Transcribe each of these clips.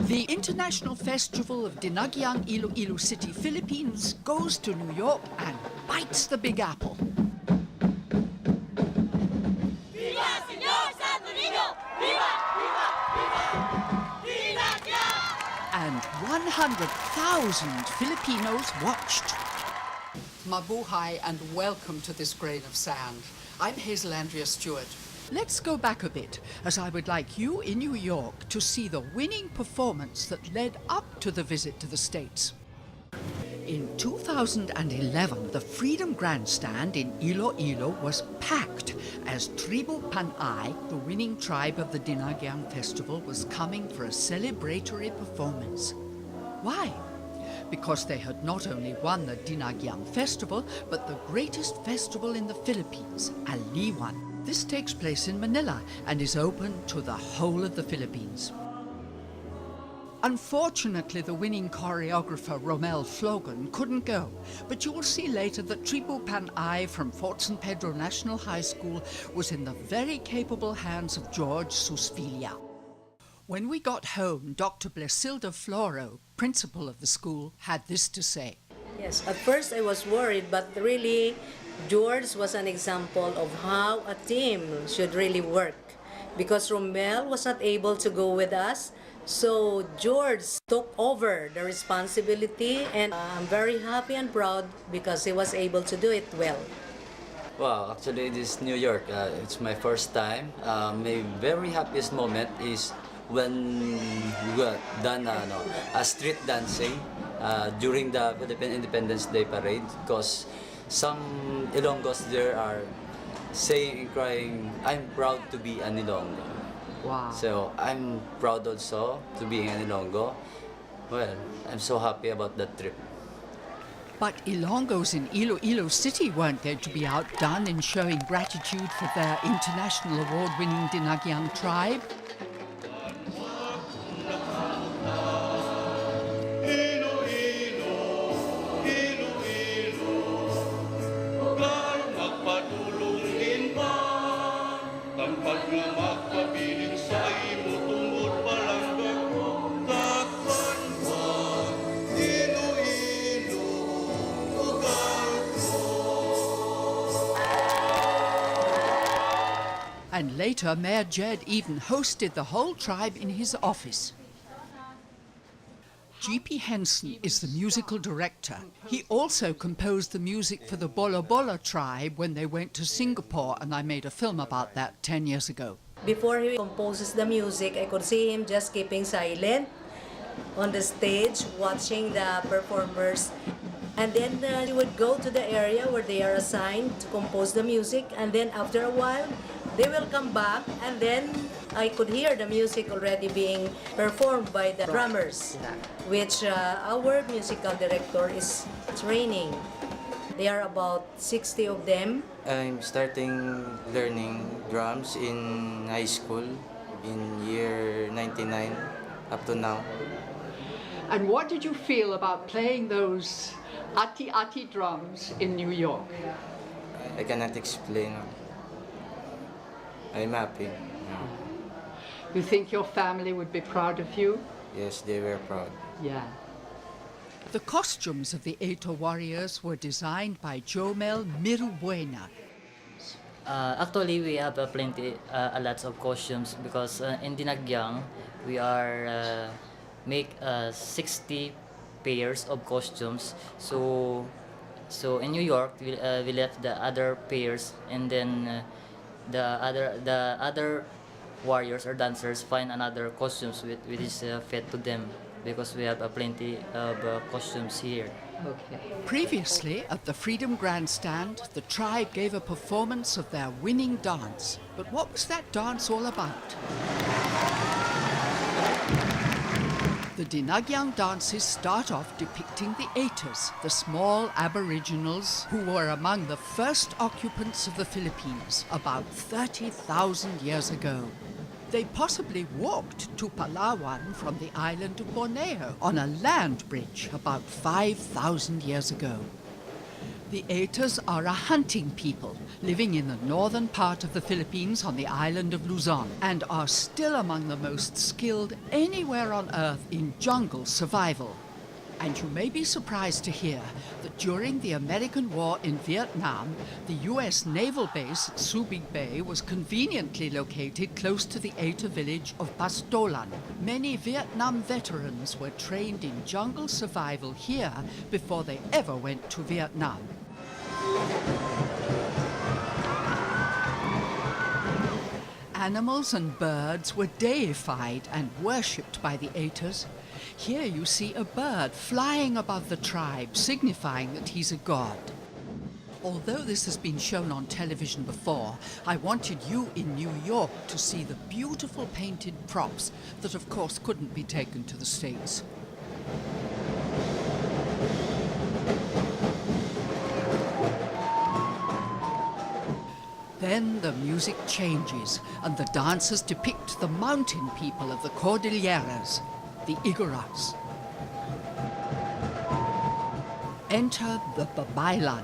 The International Festival of Dinagyang, Iloilo City, Philippines goes to New York and bites the Big Apple. Viva Señor Santo Niño! Viva! Viva! Viva! Dinagyang! And 100,000 Filipinos watched. Mabuhay and welcome to this grain of sand. I'm Hazel Andrea Stewart. Let's go back a bit, as I would like you in New York to see the winning performance that led up to the visit to the States. In 2011, the Freedom Grandstand in Iloilo was packed as Tribu Panay, the winning tribe of the Dinagyang Festival, was coming for a celebratory performance. Why? Because they had not only won the Dinagyang Festival, but the greatest festival in the Philippines, Aliwan. This takes place in Manila and is open to the whole of the Philippines. Unfortunately, the winning choreographer Romel Flogan couldn't go, but you will see later that Tribu Panay from Fort San Pedro National High School was in the very capable hands of George Susvilla. When we got home, Dr. Blesilda Floro, principal of the school, had this to say. Yes, at first I was worried, but really George was an example of how a team should really work. Because Romel was not able to go with us, so George took over the responsibility, and I'm very happy and proud because he was able to do it well. Wow, actually this New York, it's my first time. My very happiest moment is when we got done a street dancing during the Philippine Independence Day parade, because some Ilonggos there are saying and crying, "I'm proud to be an Ilonggo." Wow. So I'm proud also to be an Ilonggo. Well, I'm so happy about that trip. But Ilonggos in Iloilo City weren't going to be outdone in showing gratitude for their international award-winning Dinagyang tribe. And later, Mayor Jed even hosted the whole tribe in his office. G.P. Henson is the musical director. He also composed the music for the Bolo Bolo tribe when they went to Singapore, and I made a film about that 10 years ago. Before he composes the music, I could see him just keeping silent on the stage, watching the performers. And then he would go to the area where they are assigned to compose the music, and then after a while, they will come back, and then I could hear the music already being performed by the drummers, which our musical director is training. There are about 60 of them. I'm starting learning drums in high school in year 99 up to now. And what did you feel about playing those ati-ati drums in New York? I cannot explain. I'm happy. You think your family would be proud of you? Yes, they were proud. Yeah. The costumes of the Eto warriors were designed by Jomel Mirubuena. Actually, we have a lot of costumes because in Dinagyang, we are make 60 pairs of costumes. So in New York, we left the other pairs, and then the other warriors or dancers find another costumes which is fit to them, because we have plenty of costumes here. Okay. Previously, at the Freedom Grandstand, the tribe gave a performance of their winning dance. But what was that dance all about? The Dinagyang dances start off depicting the Aitas, the small aboriginals who were among the first occupants of the Philippines about 30,000 years ago. They possibly walked to Palawan from the island of Borneo on a land bridge about 5,000 years ago. The Atas are a hunting people living in the northern part of the Philippines on the island of Luzon and are still among the most skilled anywhere on Earth in jungle survival. And you may be surprised to hear that during the American War in Vietnam, the US naval base at Subic Bay was conveniently located close to the Ata village of Bastolan. Many Vietnam veterans were trained in jungle survival here before they ever went to Vietnam. Animals and birds were deified and worshipped by the Atas. Here you see a bird flying above the tribe, signifying that he's a god. Although this has been shown on television before, I wanted you in New York to see the beautiful painted props that of course couldn't be taken to the States. Then the music changes and the dancers depict the mountain people of the Cordilleras, the Igorots. Enter the Babaylan.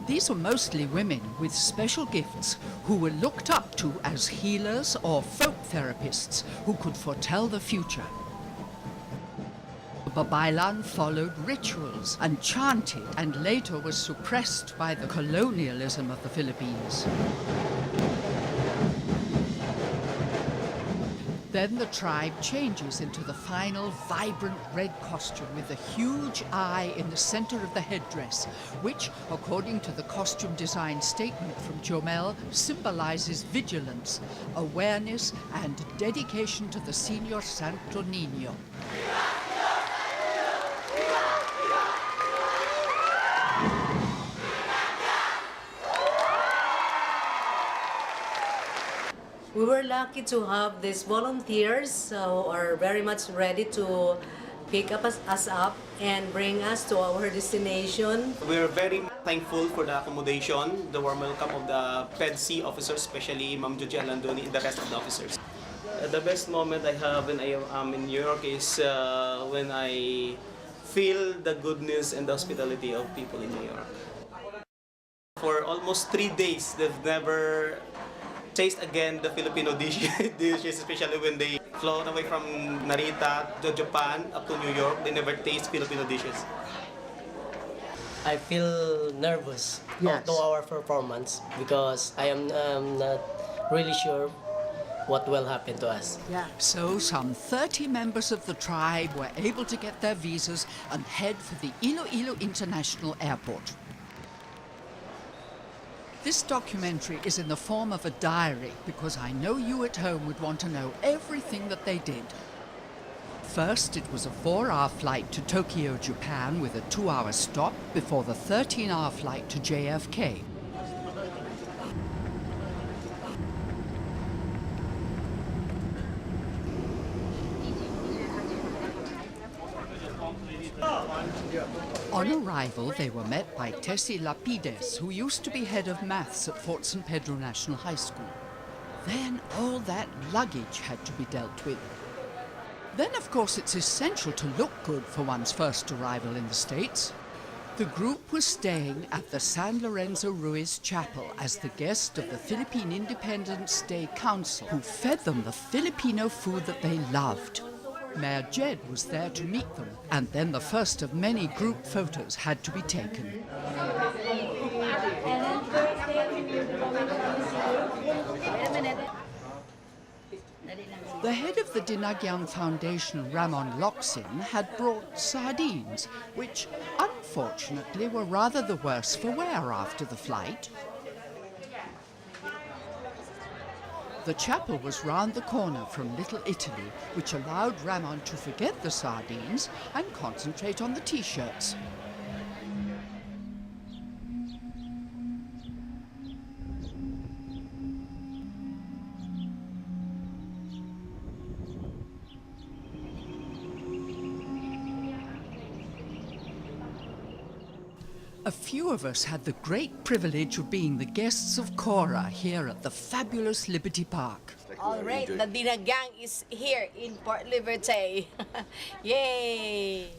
These were mostly women with special gifts who were looked up to as healers or folk therapists who could foretell the future. The Babaylan followed rituals and chanted and later was suppressed by the colonialism of the Philippines. Then the tribe changes into the final vibrant red costume with a huge eye in the center of the headdress, which, according to the costume design statement from Jomel, symbolizes vigilance, awareness, and dedication to the Señor Santo Niño. We were lucky to have these volunteers who are very much ready to pick us up and bring us to our destination. We're very thankful for the accommodation, the warm welcome of the PEDC officers, especially Ma'am Joji Alandoni and the rest of the officers. The best moment I have when I am in New York is when I feel the goodness and the hospitality of people in New York. For almost 3 days, they've never taste again the Filipino dishes, especially when they flown away from Narita to Japan up to New York. They never taste Filipino dishes. I feel nervous to our performance because I am not really sure what will happen to us. So some 30 members of the tribe were able to get their visas and head for the Iloilo International Airport. This documentary is in the form of a diary because I know you at home would want to know everything that they did. First, it was a 4-hour flight to Tokyo, Japan, with a 2-hour stop before the 13-hour flight to JFK. On arrival, they were met by Tessie Lapides, who used to be head of maths at Fort San Pedro National High School. Then all that luggage had to be dealt with. Then, of course, it's essential to look good for one's first arrival in the States. The group was staying at the San Lorenzo Ruiz Chapel as the guest of the Philippine Independence Day Council, who fed them the Filipino food that they loved. Mayor Jed was there to meet them, and then the first of many group photos had to be taken. The head of the Dinagyang Foundation, Ramon Locsin, had brought sardines, which unfortunately were rather the worse for wear after the flight. The chapel was round the corner from Little Italy, which allowed Ramon to forget the sardines and concentrate on the T-shirts. A few of us had the great privilege of being the guests of Cora here at the fabulous Liberty Park. All right, enjoy. the Dinagyang is here in Port Liberty. Yay!